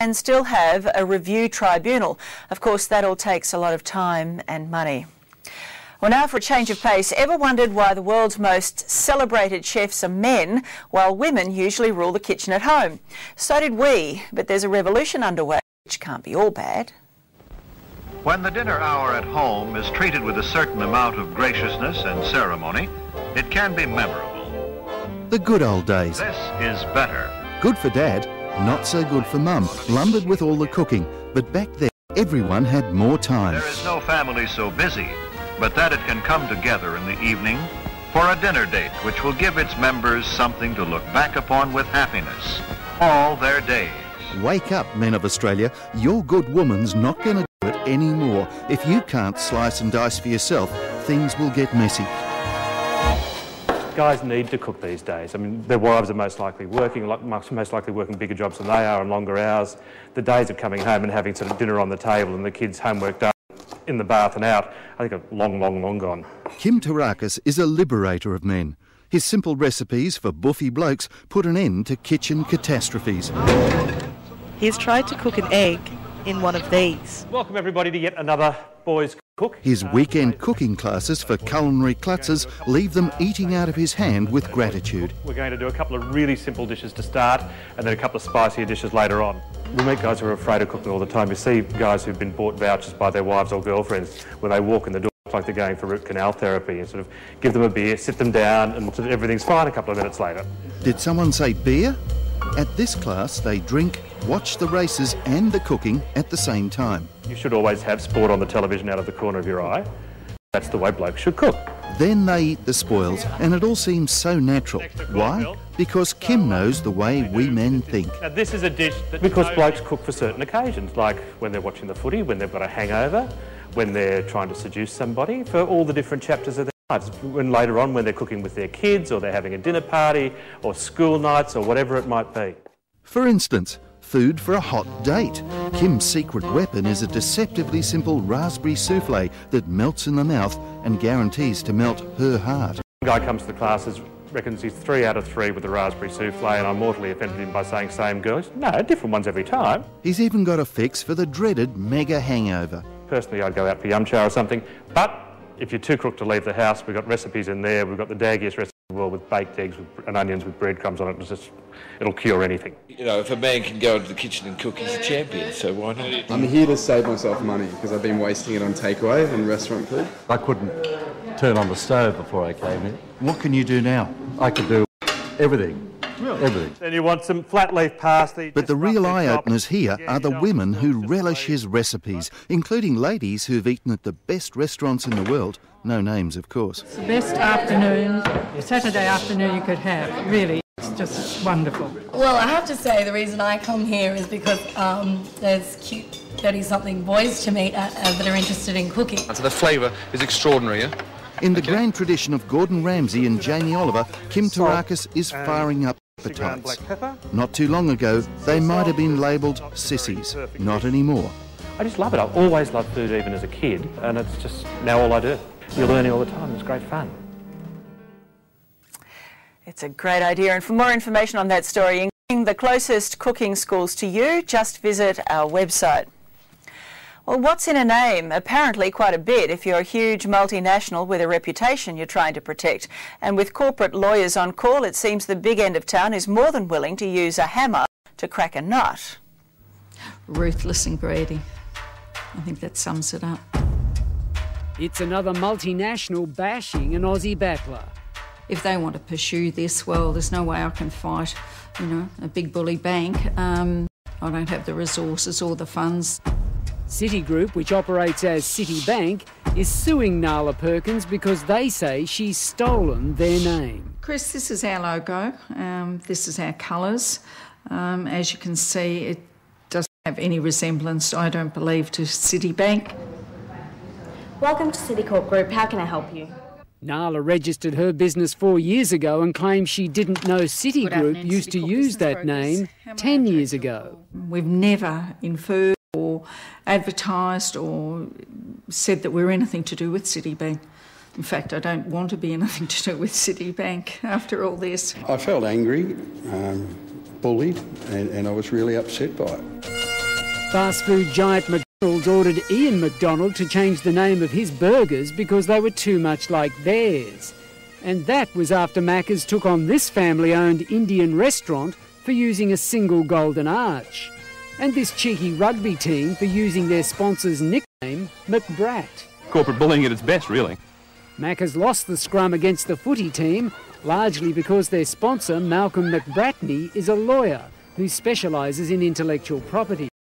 and still have a review tribunal. Of course, that all takes a lot of time and money. Well, now for a change of pace. Ever wondered why the world's most celebrated chefs are men, while women usually rule the kitchen at home? So did we, but there's a revolution underway, which can't be all bad. When the dinner hour at home is treated with a certain amount of graciousness and ceremony, it can be memorable. The good old days. This is better. Good for Dad, not so good for Mum, lumbered with all the cooking. But back then, everyone had more time. There is no family so busy, but that it can come together in the evening for a dinner date which will give its members something to look back upon with happiness all their days. Wake up, men of Australia. Your good woman's not going to do it anymore. If you can't slice and dice for yourself, things will get messy. Guys need to cook these days. I mean, their wives are most likely working bigger jobs than they are and longer hours. The days of coming home and having sort of dinner on the table and the kids' homework done in the bath and out, I think are long gone. Kim Tarakis is a liberator of men. His simple recipes for buffy blokes put an end to kitchen catastrophes. He's tried to cook an egg in one of these. Welcome everybody to yet another Boys Cook. His weekend cooking classes for culinary klutzes leave them eating out of his hand with gratitude. We're going to do a couple of really simple dishes to start and then a couple of spicier dishes later on. We meet guys who are afraid of cooking all the time. You see guys who've been bought vouchers by their wives or girlfriends when they walk in the door like they're going for root canal therapy, and sort of give them a beer, sit them down and sort of everything's fine a couple of minutes later. Did someone say beer? At this class they drink, watch the races and the cooking at the same time. You should always have sport on the television out of the corner of your eye. That's the way blokes should cook. Then they eat the spoils, and it all seems so natural. Why? Because Kim knows the way we men think. Now this is a dish that because blokes cook for certain occasions, like when they're watching the footy, when they've got a hangover, when they're trying to seduce somebody, for all the different chapters of their lives. When later on when they're cooking with their kids, or they're having a dinner party, or school nights, or whatever it might be. For instance, food for a hot date. Kim's secret weapon is a deceptively simple raspberry souffle that melts in the mouth and guarantees to melt her heart. One guy comes to the classes, reckons he's 3 out of 3 with the raspberry souffle, and I mortally offended him by saying same girl. No, different ones every time. He's even got a fix for the dreaded mega hangover. Personally, I'd go out for yum chow or something, but if you're too crook to leave the house, we've got recipes in there. We've got the daggiest recipe in the world with baked eggs and onions with breadcrumbs on it. It'll cure anything. You know, if a man can go into the kitchen and cook, he's a champion, so why not? I'm here to save myself money because I've been wasting it on takeaway and restaurant food. I couldn't turn on the stove before I came in. What can you do now? I could do everything. Really? Everything. Then you want some flat leaf parsley. But the real eye-openers here are the women who relish his recipes, including ladies who've eaten at the best restaurants in the world. No names, of course. It's the best afternoon, Saturday afternoon you could have, really. It's just wonderful. Well, I have to say the reason I come here is because there's cute 30-something boys to meet that are interested in cooking. So the flavour is extraordinary, yeah? In the grand tradition of Gordon Ramsay and Jamie Oliver, Kim Tarakis is firing up appetites. Not too long ago, they might have been labelled sissies. Not anymore. I just love it. I've always loved food, even as a kid, and it's just now all I do. You're learning all the time. It's great fun. It's a great idea, and for more information on that story, including the closest cooking schools to you, just visit our website. Well, what's in a name? Apparently quite a bit if you're a huge multinational with a reputation you're trying to protect. And with corporate lawyers on call, it seems the big end of town is more than willing to use a hammer to crack a nut. Ruthless and greedy. I think that sums it up. It's another multinational bashing an Aussie battler. If they want to pursue this, well, there's no way I can fight, you know, a big bully bank. I don't have the resources or the funds. Citigroup, which operates as Citibank, is suing Nala Perkins because they say she's stolen their name. Chris, this is our logo. This is our colours. As you can see, it doesn't have any resemblance, I don't believe, to Citibank. Welcome to Citicorp Group. How can I help you? Nala registered her business 4 years ago and claims she didn't know Citigroup used to use that name 10 years ago. We've never inferred or advertised or said that we're anything to do with Citibank. In fact, I don't want to be anything to do with Citibank after all this. I felt angry, bullied, and I was really upset by it. Fast food giant McDonald's ordered Ian McDonald to change the name of his burgers because they were too much like theirs. And that was after Macca's took on this family-owned Indian restaurant for using a single golden arch. And this cheeky rugby team for using their sponsor's nickname, McBrat. Corporate bullying at its best, really. Macca's lost the scrum against the footy team, largely because their sponsor, Malcolm McBratney, is a lawyer who specialises in intellectual property.